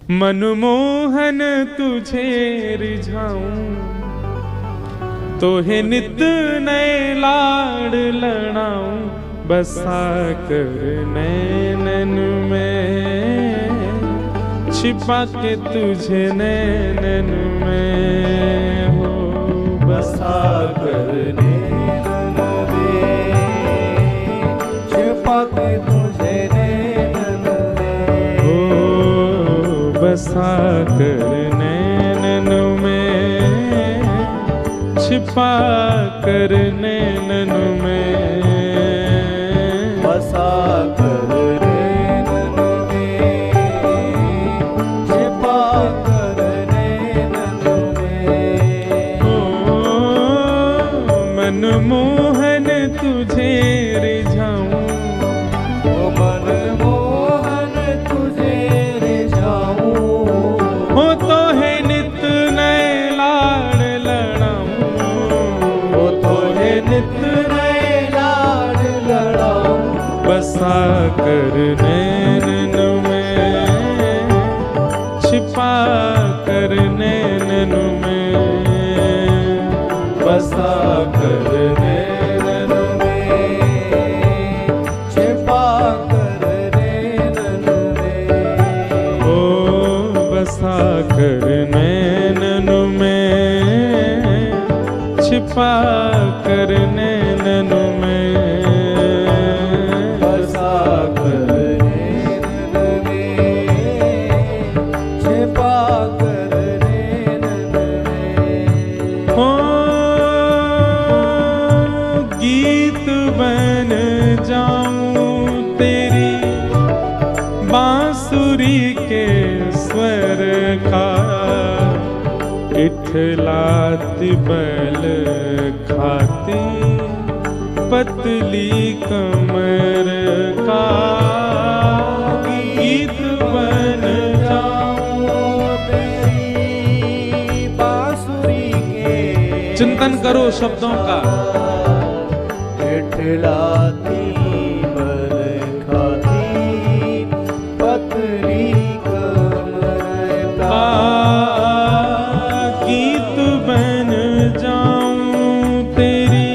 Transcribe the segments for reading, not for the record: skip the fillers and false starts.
मनमोहन तुझे रिझाऊं, तोहे नित नए लाड़ लड़ाऊं, बसा कर नैनन में, छिपा के तुझे नैनन में हो, बसा कर नैनन में, छिपा के तुझे नैनन में, हो बसा कर नैनन में, छिपा कर नैनन में, बसा कर नैनन में, छिपा कर नैनन में। मनमोहन तुझे रिझाऊं, ओ मनमोहन तुझे रिझाऊं, हो तो है नित नए लाड़ लड़ाऊं, हो तो है नित नए लाड़ लड़ाऊं, बसा कर नैनन में, छिपा कर नैनन में, बसा कर नैनन में, छिपा कर नैनन में। ओ बसा कर नैनन में, छिपा कर नैनन में, बसा कर नैनन में, छिपा कर नैनन में। हो गीत बन जाऊं तेरी बांसुरी के स्वर का, इठलाती बल खाती पतली कमर का, गीत बन जाऊं तेरी बांसुरी के, चिंतन करो शब्दों का, इठलाती बल खाती पतली कमर का, गीत बन जाऊं तेरी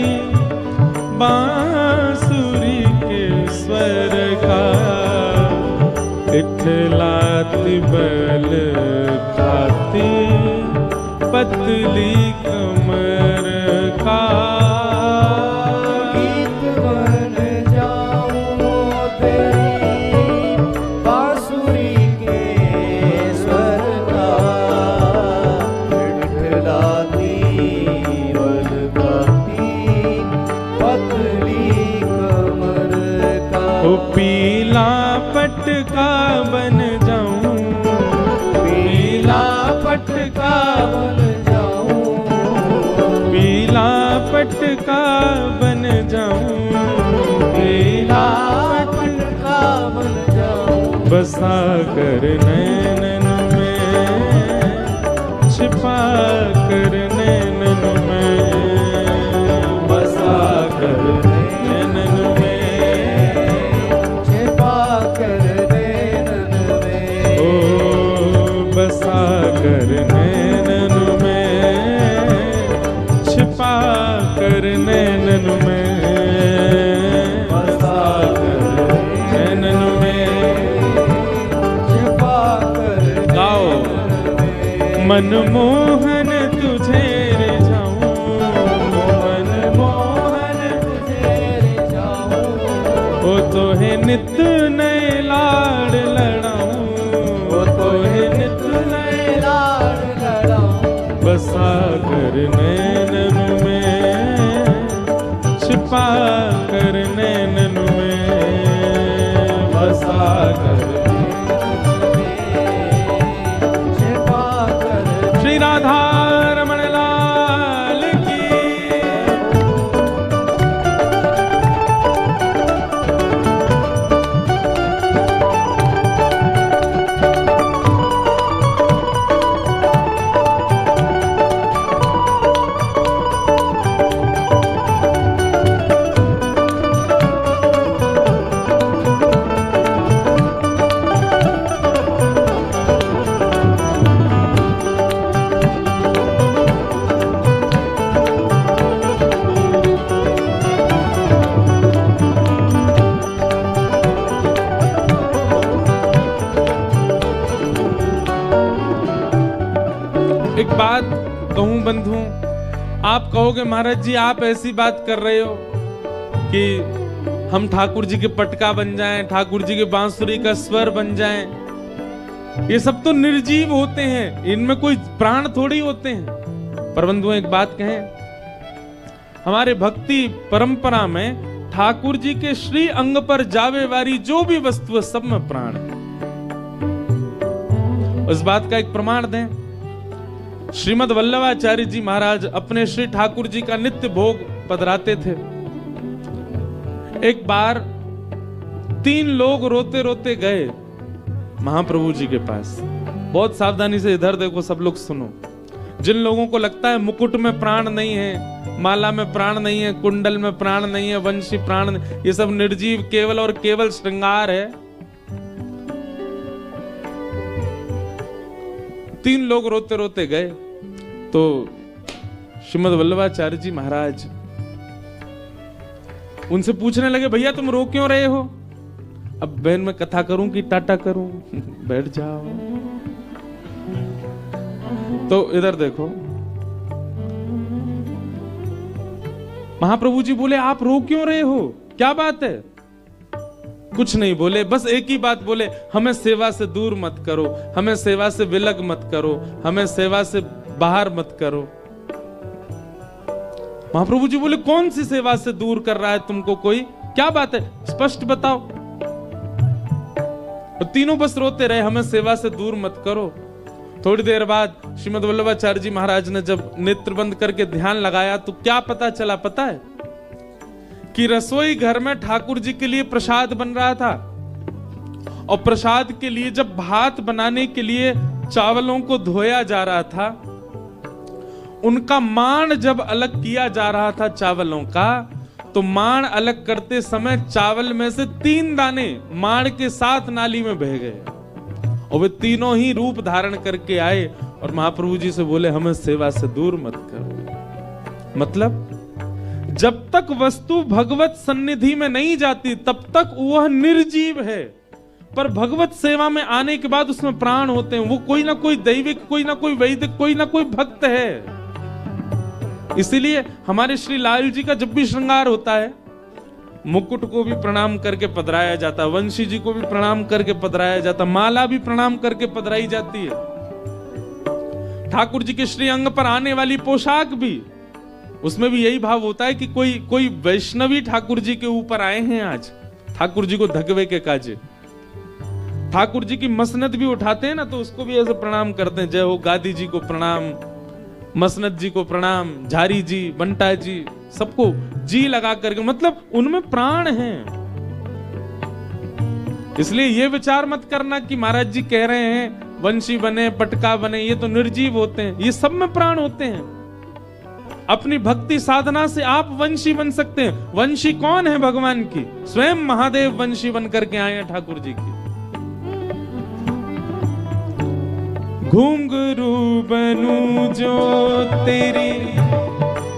बांसुरी के स्वर का, इठलाती बल खाती पतली कमर का, गीत बन जाऊं तेरी बांसुरी के स्वर का, इठलाती बल खाती पतली कमर का। ओ पीला पटका बन जाऊं, पीला पटका बन जाऊं, पीला पटका बन जाऊं, पीला पटका बन जाऊं, बसा कर नैनन में, छिपा कर नैनन में, बसा कर नैनन में, छिपा कर नैनन में। ओ बसा कर नैनन में, छिपा कर नैनन में, बसा कर नैनन में। छिपा कर गाओ नैनन में। मनमोहन तुझे रिझाऊं, मनमोहन तुझे रिझाऊं, ओ तो है नित नए लाड़ लड़ाऊं, ओ तो है नित नए लाड़ लड़ाऊं, बसा कर नैनन में, छिपा कर नैनन में, बसा कर नैनन में, छिपा कर। श्री राधा रमण लाल की। एक बात कहूं बंधु, आप कहोगे महाराज जी आप ऐसी बात कर रहे हो कि हम ठाकुर जी के पटका बन जाएं, ठाकुर जी के बांसुरी का स्वर बन जाएं। ये सब तो निर्जीव होते हैं, इनमें कोई प्राण थोड़ी होते हैं। पर बंधुओं एक बात कहें, हमारे भक्ति परंपरा में ठाकुर जी के श्री अंग पर जावे वाली जो भी वस्तु है सब में प्राण है। उस बात का एक प्रमाण दें, श्रीमद वल्लभाचार्य जी महाराज अपने श्री ठाकुर जी का नित्य भोग पधराते थे। एक बार 3 लोग रोते रोते गए महाप्रभु जी के पास। बहुत सावधानी से इधर देखो, सब लोग सुनो। जिन लोगों को लगता है मुकुट में प्राण नहीं है, माला में प्राण नहीं है, कुंडल में प्राण नहीं है, वंशी प्राण नहीं, ये सब निर्जीव केवल और केवल श्रृंगार है। 3 लोग रोते रोते गए तो श्रीमद वल्लभाचार्य जी महाराज उनसे पूछने लगे, भैया तुम रो क्यों रहे हो? अब बहन मैं कथा करूं कि टाटा करूं? बैठ जाओ। तो इधर देखो, महाप्रभु जी बोले आप रो क्यों रहे हो, क्या बात है? कुछ नहीं बोले, बस एक ही बात बोले, हमें सेवा से दूर मत करो, हमें सेवा से विलग मत करो, हमें सेवा से बाहर मत करो। महाप्रभु जी बोले कौन सी सेवा से दूर कर रहा है तुमको कोई, क्या बात है स्पष्ट बताओ। और तीनों बस रोते रहे, हमें सेवा से दूर मत करो। थोड़ी देर बाद श्रीमद वल्लभाचार्य जी महाराज ने जब नेत्र बंद करके ध्यान लगाया तो क्या पता चला पता है? कि रसोई घर में ठाकुर जी के लिए प्रसाद बन रहा था, और प्रसाद के लिए जब भात बनाने के लिए चावलों को धोया जा रहा था, उनका माण जब अलग किया जा रहा था चावलों का, तो माण अलग करते समय चावल में से 3 दाने माण के साथ नाली में बह गए, और वे तीनों ही रूप धारण करके आए और महाप्रभु जी से बोले हमें सेवा से दूर मत करो। मतलब जब तक वस्तु भगवत सन्निधि में नहीं जाती तब तक वह निर्जीव है, पर भगवत सेवा में आने के बाद उसमें प्राण होते हैं। वो कोई ना कोई दैविक, कोई ना कोई वैदिक, कोई ना कोई भक्त है। इसीलिए हमारे श्री लाल जी का जब भी श्रृंगार होता है, मुकुट को भी प्रणाम करके पधराया जाता, वंशी जी को भी प्रणाम करके पधराया जाता, माला भी प्रणाम करके पधराई जाती है। ठाकुर जी के श्री अंग पर आने वाली पोशाक भी, उसमें भी यही भाव होता है कि कोई वैष्णवी ठाकुर जी के ऊपर आए हैं आज, ठाकुर जी को धगवे के काजे। ठाकुर जी की मसनद भी उठाते हैं ना, तो उसको भी ऐसे प्रणाम करते हैं, जय हो गादी जी को प्रणाम, मसनद जी को प्रणाम, झारी जी, बंटा जी, सबको जी लगा करके, मतलब उनमें प्राण है। इसलिए ये विचार मत करना कि महाराज जी कह रहे हैं वंशी बने, पटका बने, ये तो निर्जीव होते हैं, ये सब में प्राण होते हैं। अपनी भक्ति साधना से आप वंशी बन सकते हैं। वंशी कौन है? भगवान की, स्वयं महादेव वंशी बन करके आए हैं ठाकुर जी की। घुंघरू बनूं जो तेरी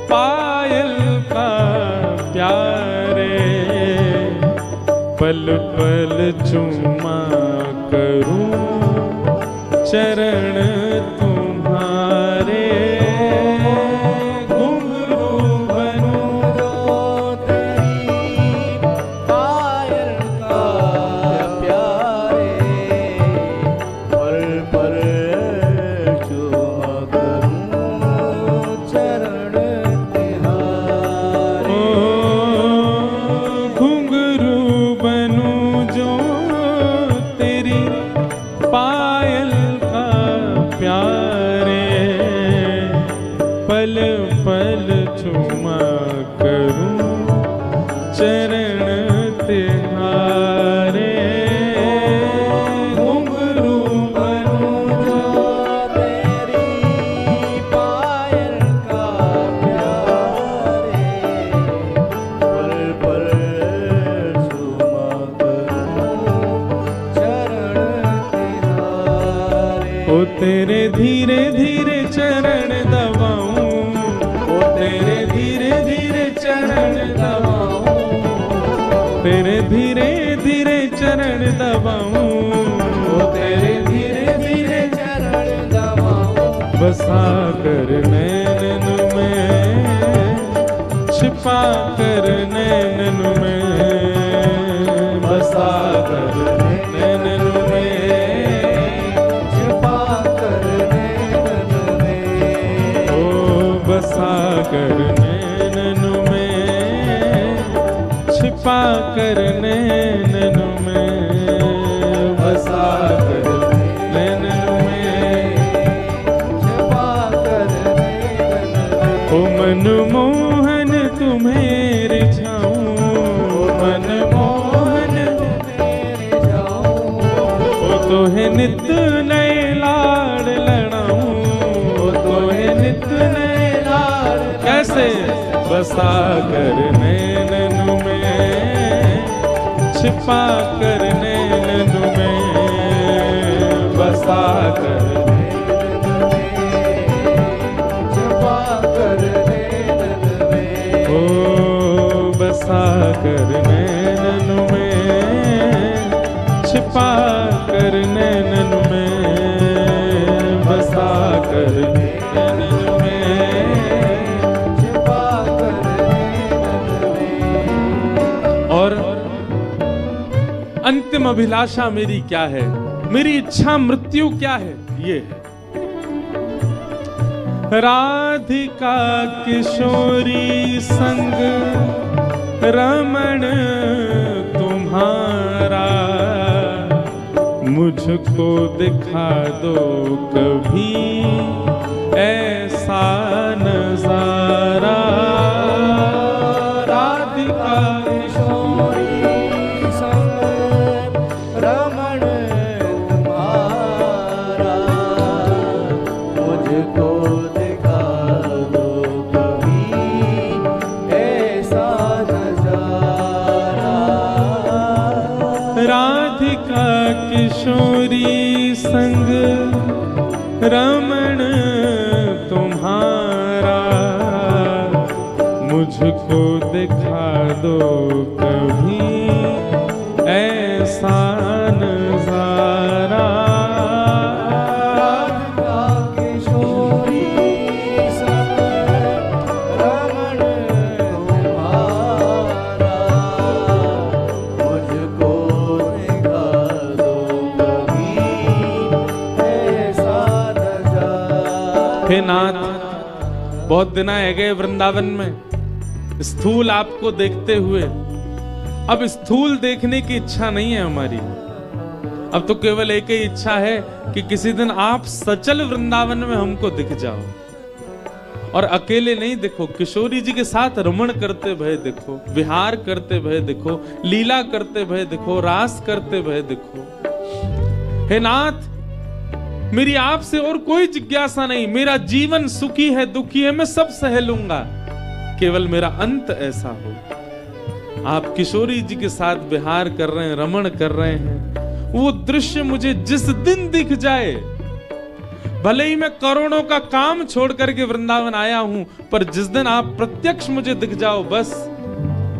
पायल का प्यारे, पल पल चुमा करूं चरण तुम्हारे। घुंघरू बनूं जो तेरी पायल का प्यारे, पल पल तेरे धीरे धीरे चरण दबाऊं, ओ तेरे धीरे धीरे चरण दबाऊं, तेरे धीरे धीरे चरण दबाऊं, ओ तेरे धीरे धीरे चरण दबाऊं, बसा कर नैनन में, छिपा कर नैनन में, बसा कर नैनन में, छिपा कर नैनन में, ओ बसा कर नैनन में, छिपा कर नैनन में, बसा कर नैनन में, छिपा कर नैनन में। ओ मनमोहन तुम्हें रिझाऊं, मनमोहन मेरे जाऊं, ओ तोहे नित नए लाड़ लड़ाऊं, ओ तोहे नित नए लाड़। कैसे? बसा कर नैनन में, छिपा कर नैनन में, बसा कर छिपा कर नैनन में, ओ बसा कर नैनन में, छिपा कर नैनन में, बसा कर नैनन में। छिपा कर नैनन में। और अंतिम अभिलाषा मेरी क्या है, मेरी इच्छा मृत्यु क्या है? ये है राधिका किशोरी संग रमण तुम्हारा, मुझको दिखा दो कभी ऐसा नजारा। राधिका किशोरी संग रमण तुम्हारा, मुझको दिखा दो कभी ऐसा नजारा। राधिका किशोरी संग रमण तुम्हारा, मुझको दिखा दो कभी ऐसा नजारा। राधिका किशोरी संग रमण तुम्हारा, मुझको दिखा दो कभी ऐसा नजारा। हे नाथ, बहुत दिन आए गए वृंदावन में स्थूल आपको देखते हुए, अब स्थूल देखने की इच्छा नहीं है हमारी। अब तो केवल एक ही इच्छा है कि किसी दिन आप सचल वृंदावन में हमको दिख जाओ, और अकेले नहीं दिखो, किशोरी जी के साथ रमण करते भय दिखो, विहार करते भय दिखो, लीला करते भय दिखो, रास करते भय दिखो। हे नाथ, मेरी आपसे और कोई जिज्ञासा नहीं, मेरा जीवन सुखी है दुखी है मैं सब सह लूंगा, केवल मेरा अंत ऐसा हो। आप किशोरी जी के साथ विहार कर रहे हैं, रमण कर रहे हैं, वो दृश्य मुझे जिस दिन दिख जाए, भले ही मैं करोड़ों का काम छोड़ करके वृंदावन आया हूं, पर जिस दिन आप प्रत्यक्ष मुझे दिख जाओ, बस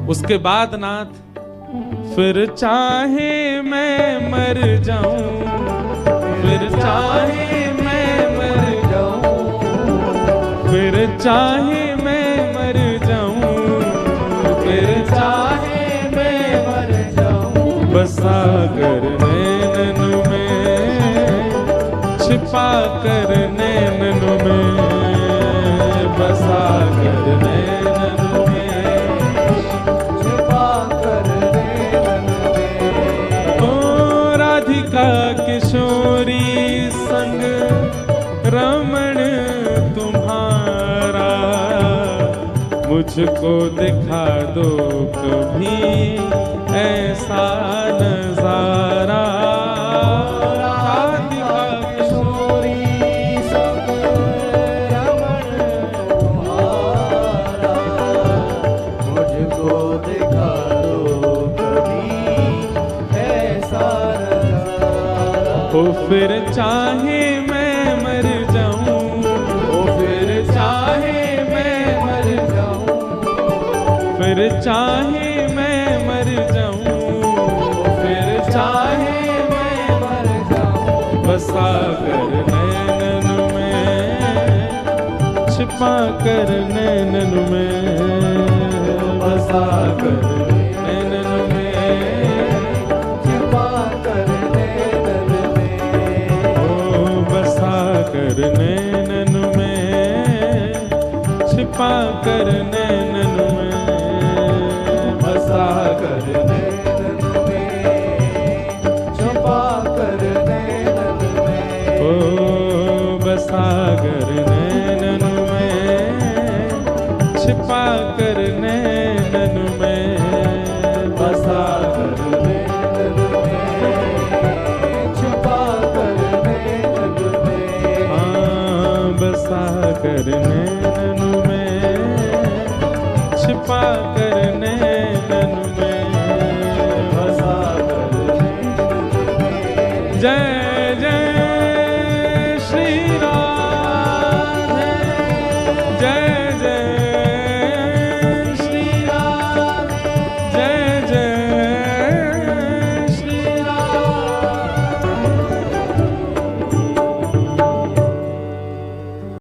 उसके बाद नाथ फिर चाहे मैं मर जाऊं, फिर चाहे मैं मर जाऊं, फिर चाहे मैं मर जाऊं, फिर चाहे मैं मर जाऊं, बसा कर नैनन में, छिपा कर नैनन में, बसा कर नैनन में, छिपा कर नैनन में। ओ राधिका किशोरी संग रमण तुम्हारा, मुझको दिखा दो कभी ऐसा नजारा। राधिका किशोरी संग रमण तुम्हारा, मुझको दिखा दो कभी ऐसा नजारा। ओ फिर चाहे मैं मर जाऊं, ओ फिर चाहे मैं मर जाऊं, फिर चाहे मैं मर जाऊं, फिर चाहे मैं मर जाऊं, बसा कर नैनन में, छिपा कर नैनन में, बसा कर नैनन में, छिपा कर नैनन में, ओ बसा कर नैनन में, छिपा कर नैनन में, बसा कर नैनन में, छिपा कर नैनन में, ओ बसा कर नैनन में, छिपा कर नैनन में, बसा कर नैनन में, छिपा कर नैनन में, हाँ बसा कर नैनन